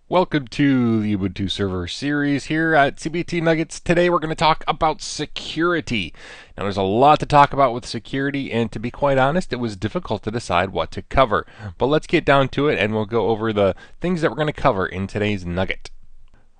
Welcome to the Ubuntu Server series here at CBT Nuggets. Today we're going to talk about security. Now there's a lot to talk about with security, and to be quite honest, it was difficult to decide what to cover. But let's get down to it and we'll go over the things that we're going to cover in today's nugget.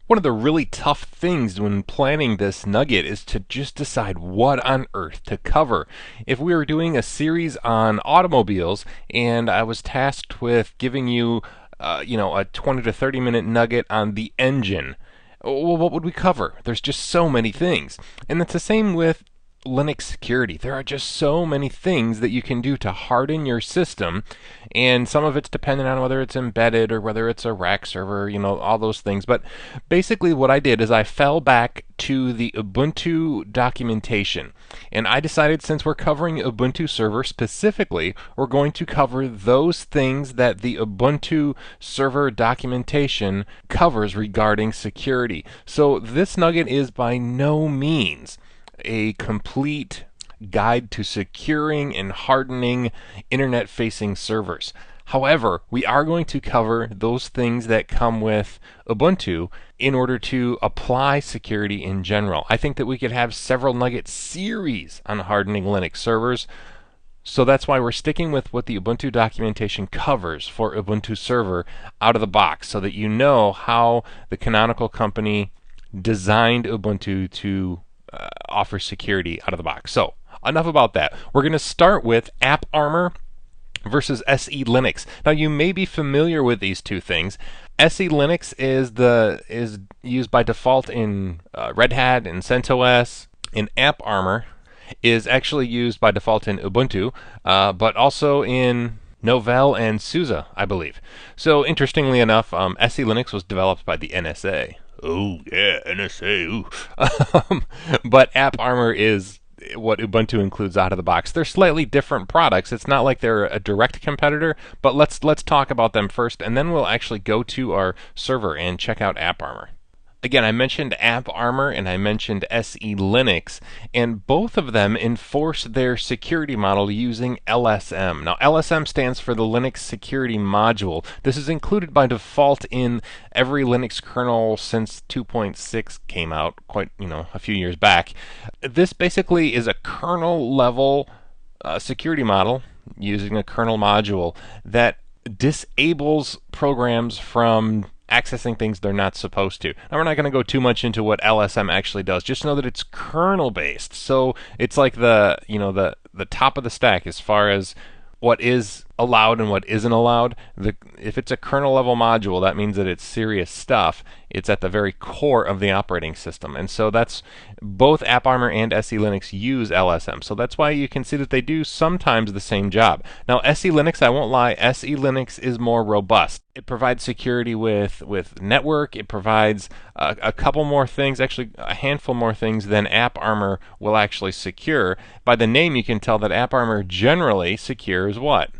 One of the really tough things when planning this nugget is to just decide what on earth to cover. If we were doing a series on automobiles and I was tasked with giving you a 20 to 30 minute nugget on the engine, well, what would we cover? There's just so many things. And it's the same with Linux security. There are just so many things that you can do to harden your system, and some of it's dependent on whether it's embedded or whether it's a rack server, all those things. But basically what I did is I fell back to the Ubuntu documentation, and I decided since we're covering Ubuntu server specifically, we're going to cover those things that the Ubuntu server documentation covers regarding security. So this nugget is by no means a complete guide to securing and hardening internet-facing servers. However, we are going to cover those things that come with Ubuntu in order to apply security in general. I think that we could have several nugget series on hardening Linux servers. So that's why we're sticking with what the Ubuntu documentation covers for Ubuntu server out of the box, so that you know how the Canonical company designed Ubuntu to offer security out of the box. So enough about that. We're going to start with AppArmor versus SE Linux. Now you may be familiar with these two things. SE Linux is used by default in Red Hat and CentOS, and AppArmor is actually used by default in Ubuntu, but also in Novell and SUSE, I believe. So interestingly enough, SE Linux was developed by the NSA. Oh yeah, NSA. Ooh. But AppArmor is what Ubuntu includes out of the box. They're slightly different products. It's not like they're a direct competitor, but let's talk about them first, and then we'll actually go to our server and check out AppArmor. Again, I mentioned AppArmor and I mentioned SE Linux, and both of them enforce their security model using LSM. Now, LSM stands for the Linux Security Module. This is included by default in every Linux kernel since 2.6 came out, quite, a few years back. This basically is a kernel level security model using a kernel module that disables programs from accessing things they're not supposed to. Now, we're not going to go too much into what LSM actually does. Just know that it's kernel based. So it's like the top of the stack as far as what is allowed and what isn't allowed. If it's a kernel level module, that means that it's serious stuff. It's at the very core of the operating system. And so that's both AppArmor and SE Linux use LSM. So that's why you can see that they do sometimes the same job. Now, SE Linux, I won't lie, SE Linux is more robust. It provides security with network. It provides a couple more things, actually a handful more things than AppArmor will actually secure. By the name, you can tell that AppArmor generally secures what?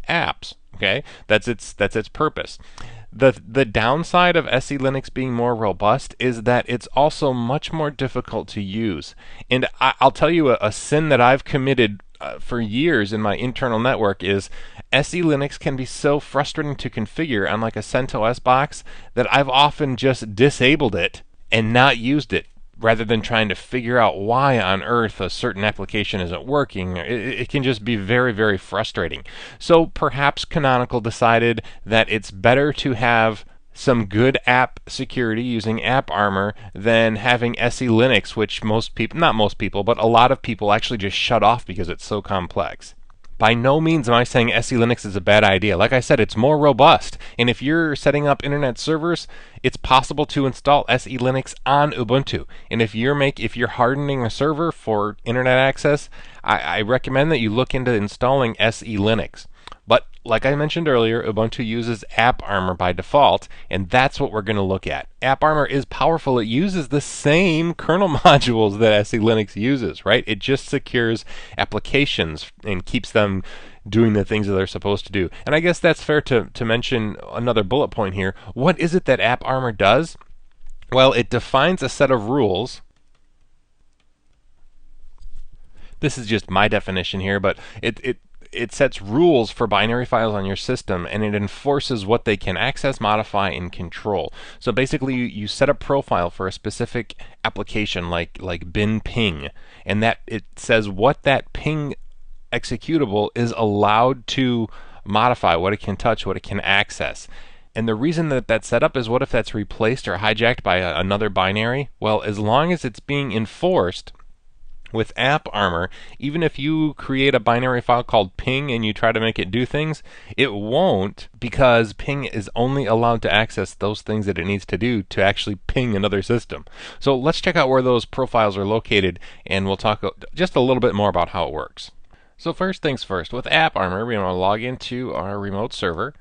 Apps. Okay, that's its purpose. The downside of SE Linux being more robust is that it's also much more difficult to use. And I'll tell you a sin that I've committed for years in my internal network is SE Linux can be so frustrating to configure on like a CentOS box that I've often just disabled it and not used it, rather than trying to figure out why on earth a certain application isn't working. It can just be very, very frustrating. So perhaps Canonical decided that it's better to have some good app security using AppArmor than having SE Linux, which most people, not most people, but a lot of people actually just shut off because it's so complex. By no means am I saying SE Linux is a bad idea. Like I said, it's more robust. And if you're setting up internet servers, it's possible to install SE Linux on Ubuntu. And if you're hardening a server for internet access, I recommend that you look into installing SE Linux. But like I mentioned earlier, Ubuntu uses AppArmor by default, and that's what we're going to look at. AppArmor is powerful. It uses the same kernel modules that SE Linux uses, right? It just secures applications and keeps them doing the things that they're supposed to do. And I guess that's fair to mention another bullet point here. What is it that AppArmor does? Well, it defines a set of rules. This is just my definition here, but it sets rules for binary files on your system, and it enforces what they can access, modify, and control. So basically, you set a profile for a specific application, like bin ping, and that it says what that ping executable is allowed to modify, what it can touch, what it can access. And the reason that that's set up is, what if that's replaced or hijacked by another binary? Well, as long as it's being enforced with AppArmor, even if you create a binary file called ping and you try to make it do things, it won't, because ping is only allowed to access those things that it needs to do to actually ping another system. So let's check out where those profiles are located, and we'll talk just a little bit more about how it works. So first things first, with AppArmor, we want to log into our remote server.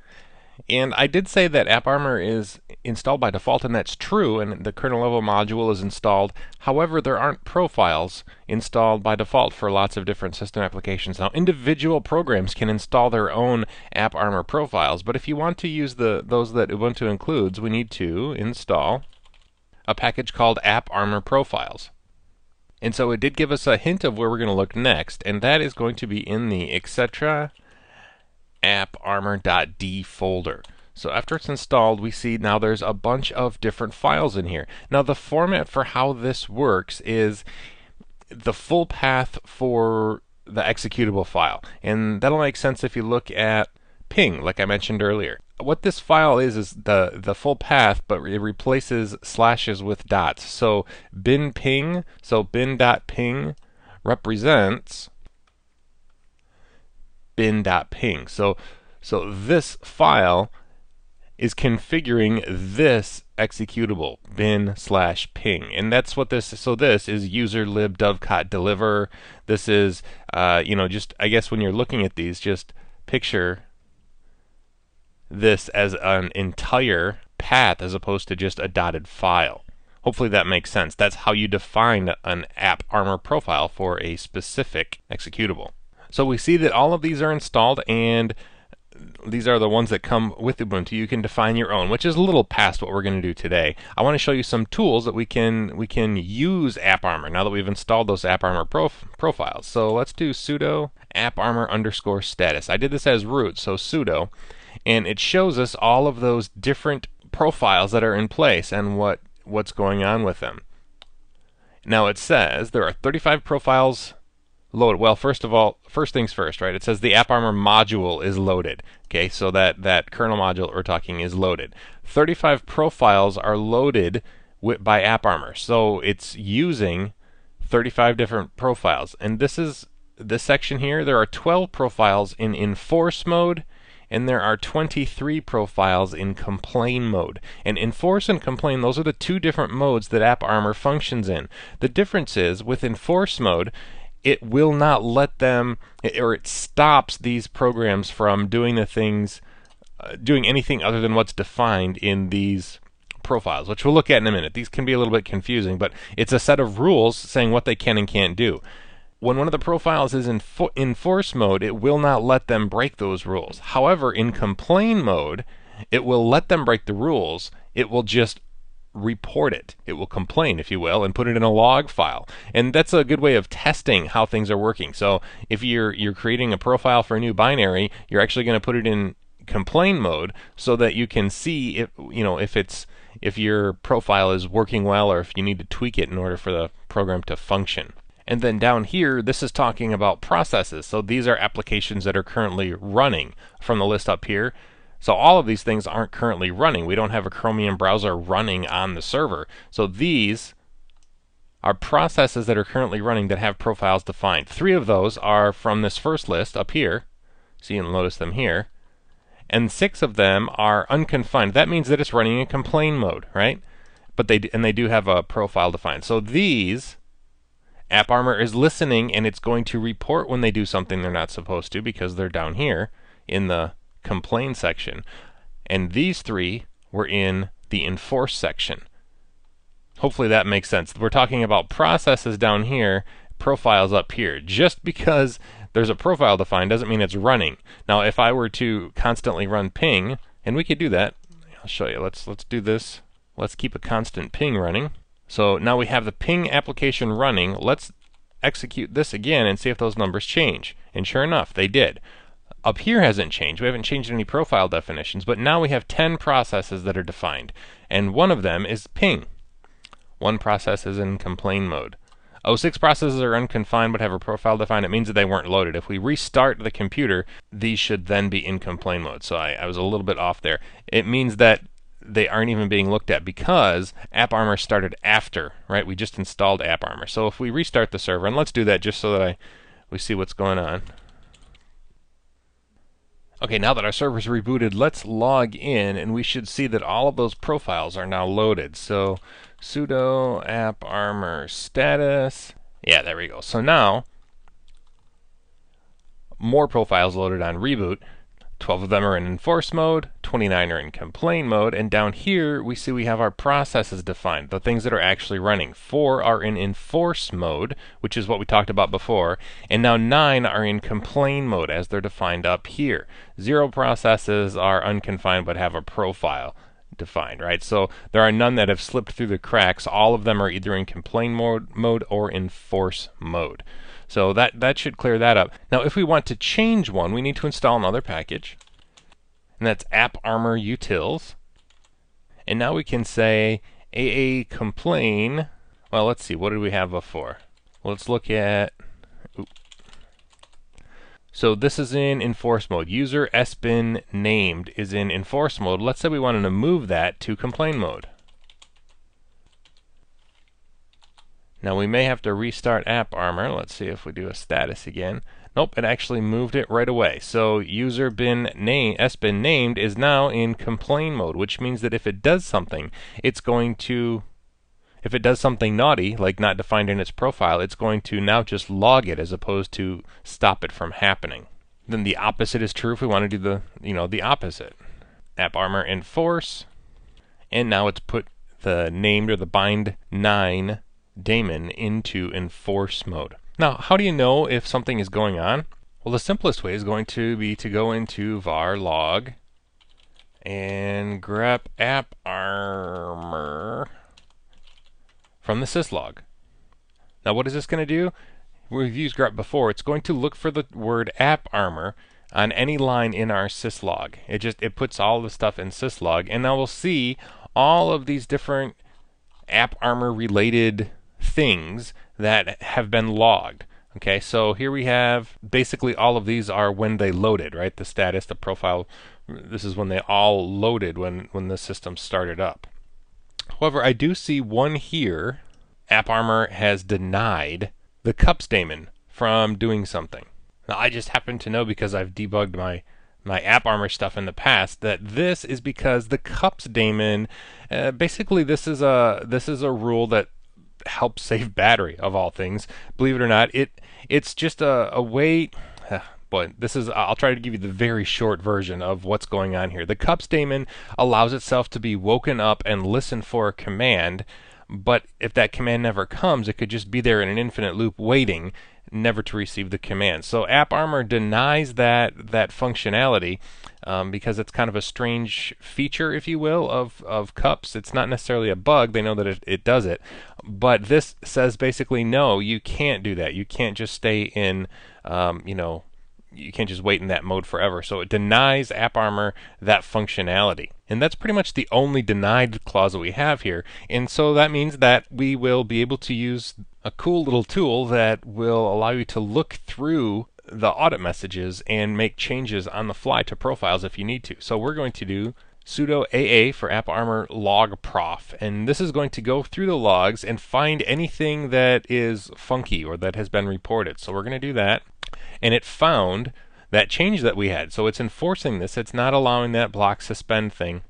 And I did say that AppArmor is installed by default, and that's true, and the kernel level module is installed. However, there aren't profiles installed by default for lots of different system applications. Now, individual programs can install their own AppArmor profiles, but if you want to use those that Ubuntu includes, we need to install a package called AppArmor Profiles. And so it did give us a hint of where we're going to look next, and that is going to be in the etc AppArmor.d folder. So after it's installed, we see now there's a bunch of different files in here. Now the format for how this works is the full path for the executable file, and that'll make sense if you look at ping, like I mentioned earlier. What this file is the full path, but it replaces slashes with dots. So bin ping, so bin.ping represents bin.ping. So this file is configuring this executable bin/ping, and that's what this. So this is user lib dovecot deliver. This is just, I guess when you're looking at these, just picture this as an entire path as opposed to just a dotted file. Hopefully that makes sense. That's how you define an AppArmor profile for a specific executable. So we see that all of these are installed, and these are the ones that come with Ubuntu. You can define your own, which is a little past what we're going to do today. I want to show you some tools that we can use AppArmor now that we've installed those AppArmor profiles. So let's do sudo AppArmor_status. I did this as root, so sudo, and it shows us all of those different profiles that are in place and what's going on with them. Now it says there are 35 profiles loaded. Well, first things first, right? It says the AppArmor module is loaded. Okay, so that kernel module we're talking is loaded. 35 profiles are loaded by AppArmor, so it's using 35 different profiles. And this section here, there are 12 profiles in enforce mode, and there are 23 profiles in complain mode. And enforce and complain, those are the two different modes that AppArmor functions in. The difference is, with enforce mode, it will not let them, or it stops these programs from doing doing anything other than what's defined in these profiles, which we'll look at in a minute. These can be a little bit confusing, but it's a set of rules saying what they can and can't do. When one of the profiles is in enforce mode, it will not let them break those rules. However, in complain mode, it will let them break the rules. It will just report it. It will complain, if you will, and put it in a log file. And that's a good way of testing how things are working. So if you're creating a profile for a new binary, you're actually going to put it in complain mode so that you can see if your profile is working well, or if you need to tweak it in order for the program to function. And then down here, this is talking about processes. So these are applications that are currently running from the list up here. So all of these things aren't currently running. We don't have a Chromium browser running on the server. So these are processes that are currently running that have profiles defined. 3 of those are from this first list up here. So you'll notice them here. And 6 of them are unconfined. That means that it's running in complain mode, right? But they do have a profile defined. So these, AppArmor is listening, and it's going to report when they do something they're not supposed to, because they're down here in the complain section. And these 3 were in the enforce section. Hopefully that makes sense. We're talking about processes down here, profiles up here. Just because there's a profile defined doesn't mean it's running. Now if I were to constantly run ping, and we could do that, I'll show you. Let's do this. Let's keep a constant ping running. So now we have the ping application running. Let's execute this again and see if those numbers change. And sure enough, they did. Up here hasn't changed. We haven't changed any profile definitions, but now we have 10 processes that are defined, and one of them is ping. One process is in complain mode. 6 processes are unconfined but have a profile defined. It means that they weren't loaded. If we restart the computer, these should then be in complain mode. So I was a little bit off there. It means that they aren't even being looked at because AppArmor started after, right? We just installed AppArmor. So if we restart the server, and let's do that just so that we see what's going on. Okay, now that our server's rebooted, let's log in, and we should see that all of those profiles are now loaded. So sudo AppArmor status. Yeah, there we go. So now, more profiles loaded on reboot. 12 of them are in enforce mode, 29 are in complain mode, and down here we see we have our processes defined, the things that are actually running. 4 are in enforce mode, which is what we talked about before, and now 9 are in complain mode as they're defined up here. 0 processes are unconfined but have a profile defined, right? So there are none that have slipped through the cracks. All of them are either in complain mode or enforce mode. So that should clear that up. Now if we want to change one, we need to install another package, and that's AppArmor utils. And now we can say AA complain. Well, let's see, what did we have before? Well, let's look at, so this is in enforce mode. User sbin named is in enforce mode. Let's say we wanted to move that to complain mode. Now we may have to restart AppArmor. Let's see if we do a status again. Nope, it actually moved it right away. So user sbin named is now in complain mode, which means that if it does something, it's going to, if it does something naughty, like not defined in its profile, it's going to now just log it as opposed to stop it from happening. Then the opposite is true if we want to do the opposite. AppArmor enforce, and now it's put the named or the bind 9 daemon into enforce mode. Now, how do you know if something is going on? Well, the simplest way is going to be to go into var log and grep AppArmor from the syslog. Now, what is this going to do? We've used grep before. It's going to look for the word AppArmor on any line in our syslog. It puts all the stuff in syslog, and now we'll see all of these different AppArmor related things that have been logged. Okay, so here we have basically all of these are when they loaded, right? The status, the profile, this is when they all loaded when the system started up. However, I do see one here. AppArmor has denied the cups daemon from doing something. Now I just happen to know, because I've debugged my AppArmor stuff in the past, that this is because the cups daemon, basically this is a rule that helps save battery, of all things. Believe it or not, it's just a way. But I'll try to give you the very short version of what's going on here. The cups daemon allows itself to be woken up and listen for a command, but if that command never comes, it could just be there in an infinite loop waiting, never to receive the command. So AppArmor denies that functionality because it's kind of a strange feature, if you will, of cups. It's not necessarily a bug. They know that it does it. But this says basically, no, you can't do that. You can't just stay in, you can't just wait in that mode forever. So it denies AppArmor that functionality. And that's pretty much the only denied clause that we have here. And so that means that we will be able to use a cool little tool that will allow you to look through the audit messages and make changes on the fly to profiles if you need to. So we're going to do sudo AA for AppArmor log prof, and this is going to go through the logs and find anything that is funky or that has been reported. So we're going to do that, and it found that change that we had. So it's enforcing this. It's not allowing that block suspend thing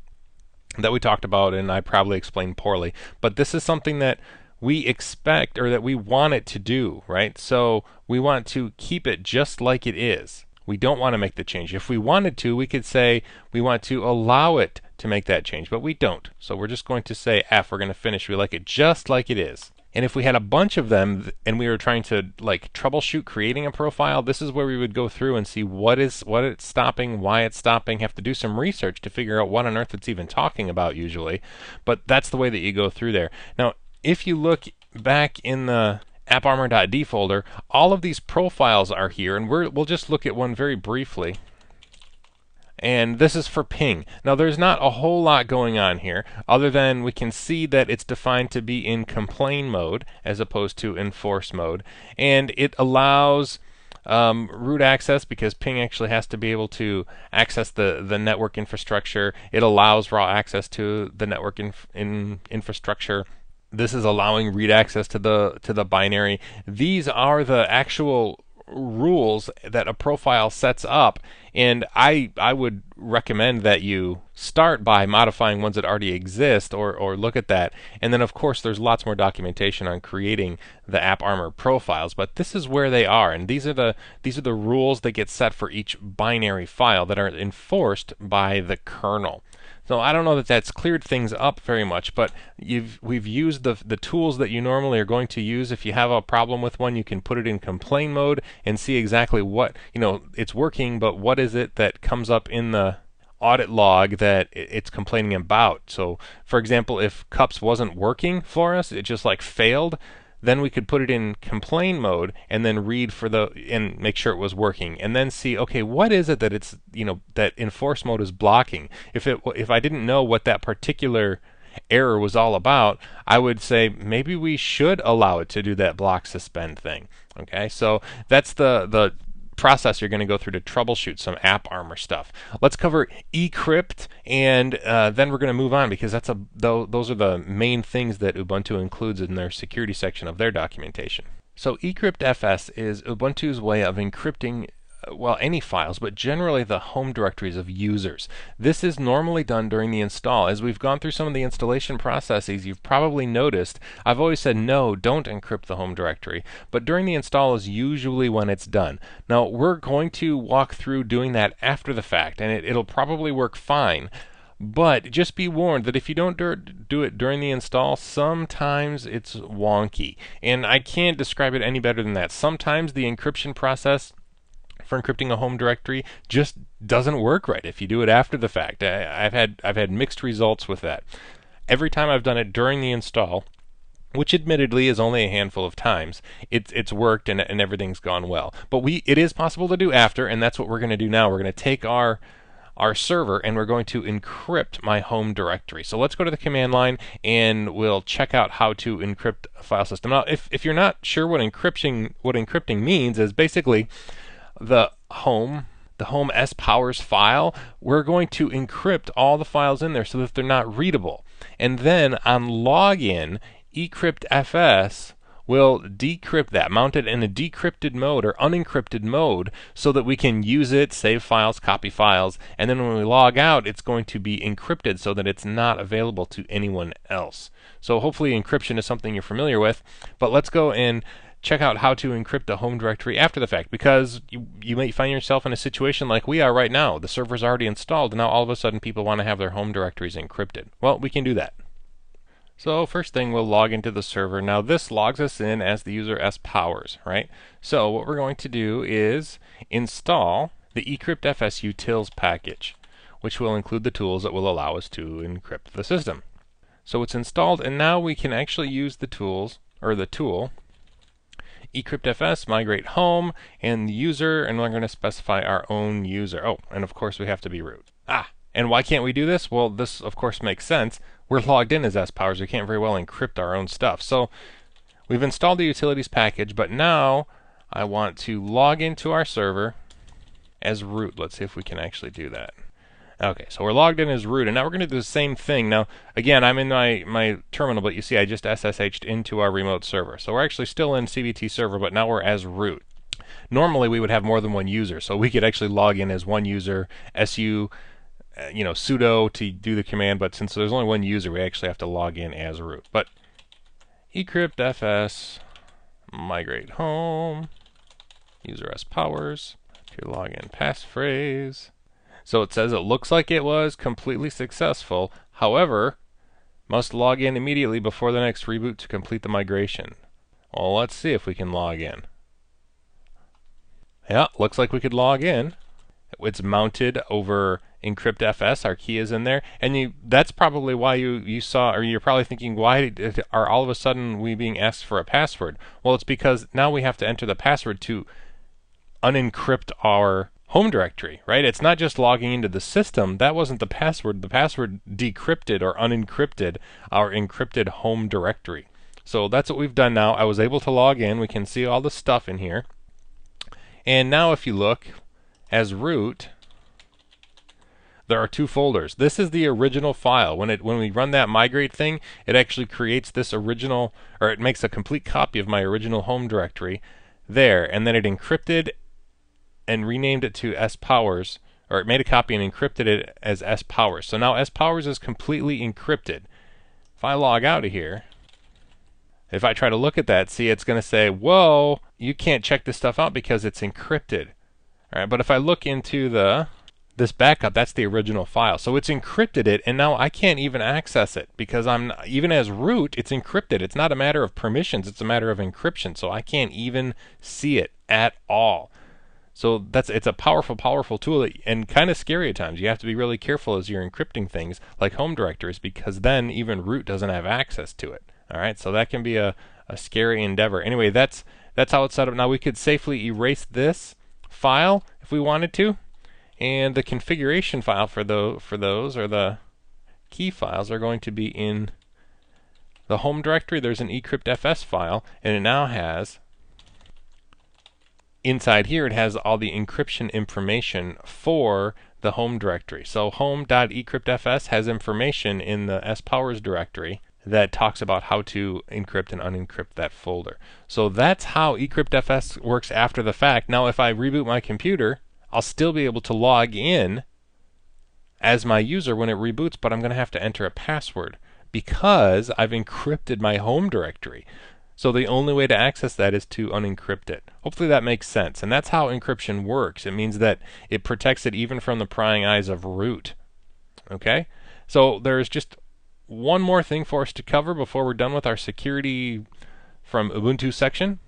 that we talked about, and I probably explained poorly, but this is something that we expect, or that we want it to do, right? So we want to keep it just like it is. We don't want to make the change. If we wanted to, we could say we want to allow it to make that change, but we don't. So we're just going to say F. We're going to finish. We like it just like it is. And if we had a bunch of them and we were trying to like troubleshoot creating a profile, this is where we would go through and see what it's stopping, why it's stopping, have to do some research to figure out what on earth it's even talking about usually. But that's the way that you go through there. Now, if you look back in the AppArmor.d folder, all of these profiles are here, and we'll just look at one very briefly. And this is for ping. Now there's not a whole lot going on here other than we can see that it's defined to be in complain mode as opposed to enforce mode, and it allows root access because ping actually has to be able to access the network infrastructure. It allows raw access to the network infrastructure. This is allowing read access to the binary. These are the actual rules that a profile sets up, and I would recommend that you start by modifying ones that already exist or look at that. And then of course there's lots more documentation on creating the AppArmor profiles, but this is where they are, and these are the rules that get set for each binary file that are enforced by the kernel. So I don't know that that's cleared things up very much, but we've used the tools that you normally are going to use. If you have a problem with one, you can put it in complain mode and see exactly what, it's working, but what is it that comes up in the audit log that it's complaining about. So for example, if cups wasn't working for us, it just like failed, then we could put it in complain mode and then read for and make sure it was working, and then see, okay, what is it that it's, that enforce mode is blocking. If I didn't know what that particular error was all about, I would say maybe we should allow it to do that block suspend thing. Okay, so that's the process you're going to go through to troubleshoot some AppArmor stuff. Let's cover eCrypt, and then we're going to move on because those are the main things that Ubuntu includes in their security section of their documentation. So eCryptFS is Ubuntu's way of encrypting any files, but generally the home directories of users. This is normally done during the install. As we've gone through some of the installation processes, you've probably noticed I've always said no, don't encrypt the home directory, but during the install is usually when it's done. Now we're going to walk through doing that after the fact, and it'll probably work fine. But just be warned that if you don't do it during the install, sometimes it's wonky. And I can't describe it any better than that. Sometimes the encryption process for encrypting a home directory just doesn't work right if you do it after the fact. I've had mixed results with that. Every time I've done it during the install, which admittedly is only a handful of times, it's worked and everything's gone well. But it is possible to do after, and that's what we're going to do now. We're going to take our server and we're going to encrypt my home directory. So let's go to the command line and we'll check out how to encrypt a file system. Now, if you're not sure what encrypting means, is basically the home S-powers file, we're going to encrypt all the files in there so that they're not readable. And then on login, eCryptFS will decrypt that, mount it in a decrypted mode or unencrypted mode so that we can use it, save files, copy files, and then when we log out, it's going to be encrypted so that it's not available to anyone else. So hopefully encryption is something you're familiar with, but let's go and check out how to encrypt a home directory after the fact, because you may find yourself in a situation like we are right now. The server's already installed and now all of a sudden people want to have their home directories encrypted. Well, we can do that. So first thing, we'll log into the server. Now this logs us in as the user S-powers, right? So what we're going to do is install the eCryptFS utils package, which will include the tools that will allow us to encrypt the system. So it's installed, and now we can actually use the tools, or the tool, eCryptFS, migrate home, and the user, and we're going to specify our own user. Oh, and of course we have to be root. And why can't we do this? Well, this of course makes sense. We're logged in as S-powers. We can't very well encrypt our own stuff. So we've installed the utilities package, but now I want to log into our server as root. Let's see if we can actually do that. Okay, so we're logged in as root, and now we're going to do the same thing. Now, again, I'm in my terminal, but you see I just SSH'd into our remote server. So we're actually still in CBT server, but now we're as root. Normally, we would have more than one user, so we could actually log in as one user, su, sudo to do the command, but since there's only one user, we actually have to log in as root. But eCryptFS, migrate home, user S-powers, to login passphrase. So it says it looks like it was completely successful. However, must log in immediately before the next reboot to complete the migration. Well, let's see if we can log in. Yeah, looks like we could log in. It's mounted over encryptFS. Our key is in there, and that's probably why you saw, or you're probably thinking, why are all of a sudden we being asked for a password? Well, it's because now we have to enter the password to unencrypt our home directory, right? It's not just logging into the system. That wasn't the password. The password decrypted or unencrypted our encrypted home directory. So that's what we've done now. I was able to log in. We can see all the stuff in here. And now if you look as root, there are two folders. This is the original file. When we run that migrate thing, it actually creates this original, or it makes a complete copy of my original home directory there, and then it encrypted and renamed it to S-Powers, or it made a copy and encrypted it as S-Powers. So now S-Powers is completely encrypted. If I log out of here, if I try to look at that, see, it's going to say, whoa, you can't check this stuff out because it's encrypted. All right, but if I look into this backup, that's the original file. So it's encrypted it, and now I can't even access it because even as root, it's encrypted. It's not a matter of permissions, it's a matter of encryption. So I can't even see it at all. So it's a powerful, powerful tool, and kind of scary at times. You have to be really careful as you're encrypting things like home directories, because then even root doesn't have access to it. All right, so that can be a scary endeavor. Anyway, that's how it's set up. Now we could safely erase this file if we wanted to, and the configuration file for those, or the key files, are going to be in the home directory. There's an eCryptFS file, and it now has, inside here, it has all the encryption information for the home directory. So home.eCryptFS has information in the S-Powers directory that talks about how to encrypt and unencrypt that folder. So that's how eCryptFS works after the fact. Now if I reboot my computer, I'll still be able to log in as my user when it reboots, but I'm going to have to enter a password because I've encrypted my home directory. So the only way to access that is to unencrypt it. Hopefully that makes sense. And that's how encryption works. It means that it protects it even from the prying eyes of root. Okay? So there's just one more thing for us to cover before we're done with our security from Ubuntu section.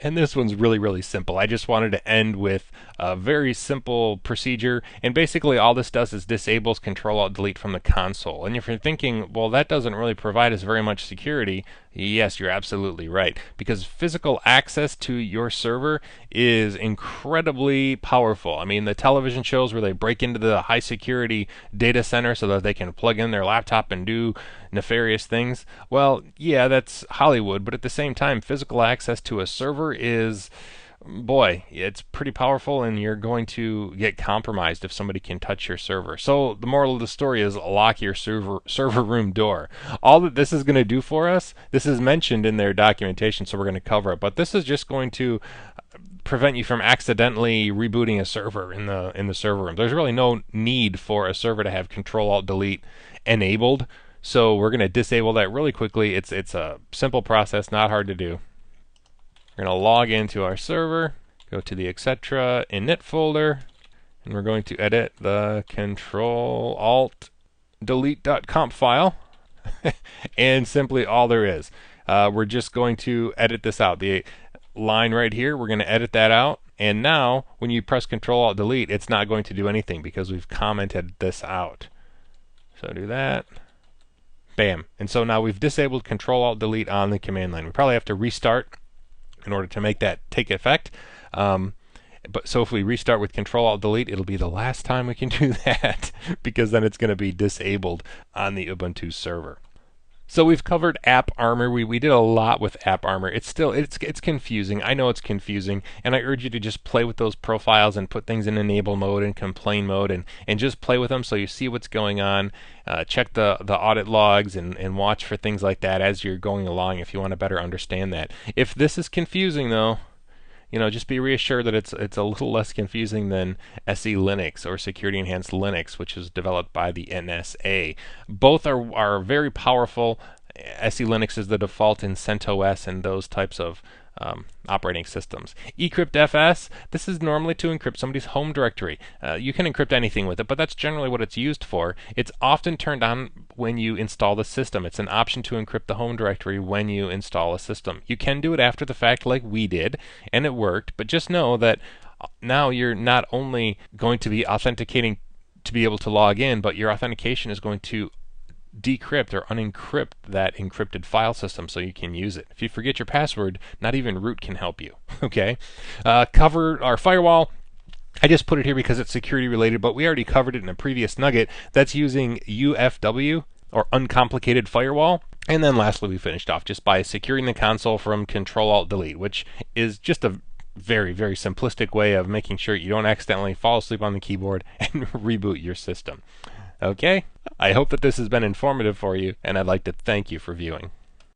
And this one's really, really simple. I just wanted to end with a very simple procedure. And basically all this does is disables Control-Alt-Delete from the console. And if you're thinking, well, that doesn't really provide us very much security, yes, you're absolutely right. Because physical access to your server is incredibly powerful. I mean, the television shows where they break into the high security data center so that they can plug in their laptop and do nefarious things. Well, yeah, that's Hollywood, but at the same time, physical access to a server is, boy, it's pretty powerful, and you're going to get compromised if somebody can touch your server. So the moral of the story is lock your server room door. All that this is going to do for us, this is mentioned in their documentation, so we're going to cover it, but this is just going to prevent you from accidentally rebooting a server in the server room. There's really no need for a server to have Control-Alt-Delete enabled. So we're going to disable that really quickly. It's a simple process, not hard to do. We're going to log into our server, go to the etc. init folder, and we're going to edit the Control-Alt-Delete.conf file. And simply all there is. We're just going to edit this out. The line right here, we're going to edit that out. And now, when you press Control-Alt-Delete, it's not going to do anything because we've commented this out. So do that. Bam. And so now we've disabled Control-Alt-Delete on the command line. We probably have to restart in order to make that take effect. But so if we restart with Control-Alt-Delete, it'll be the last time we can do that because then it's going to be disabled on the Ubuntu server. So we've covered AppArmor. We did a lot with AppArmor. It's confusing. I know it's confusing, and I urge you to just play with those profiles and put things in enable mode and complain mode and just play with them so you see what's going on. Check the audit logs and watch for things like that as you're going along if you want to better understand that. If this is confusing though, just be reassured that it's a little less confusing than SE Linux or Security Enhanced Linux, which is developed by the NSA. Both are very powerful. SE Linux is the default in CentOS and those types of operating systems. eCryptFS, this is normally to encrypt somebody's home directory. You can encrypt anything with it, but that's generally what it's used for. It's often turned on when you install the system. It's an option to encrypt the home directory when you install a system. You can do it after the fact like we did, and it worked, but just know that now you're not only going to be authenticating to be able to log in, but your authentication is going to decrypt or unencrypt that encrypted file system so you can use it. If you forget your password, not even root can help you. Okay? Cover our firewall. I just put it here because it's security related, but we already covered it in a previous nugget. That's using UFW, or uncomplicated firewall. And then lastly, we finished off just by securing the console from Control-Alt-Delete, which is just a very, very simplistic way of making sure you don't accidentally fall asleep on the keyboard and reboot your system. Okay? I hope that this has been informative for you, and I'd like to thank you for viewing.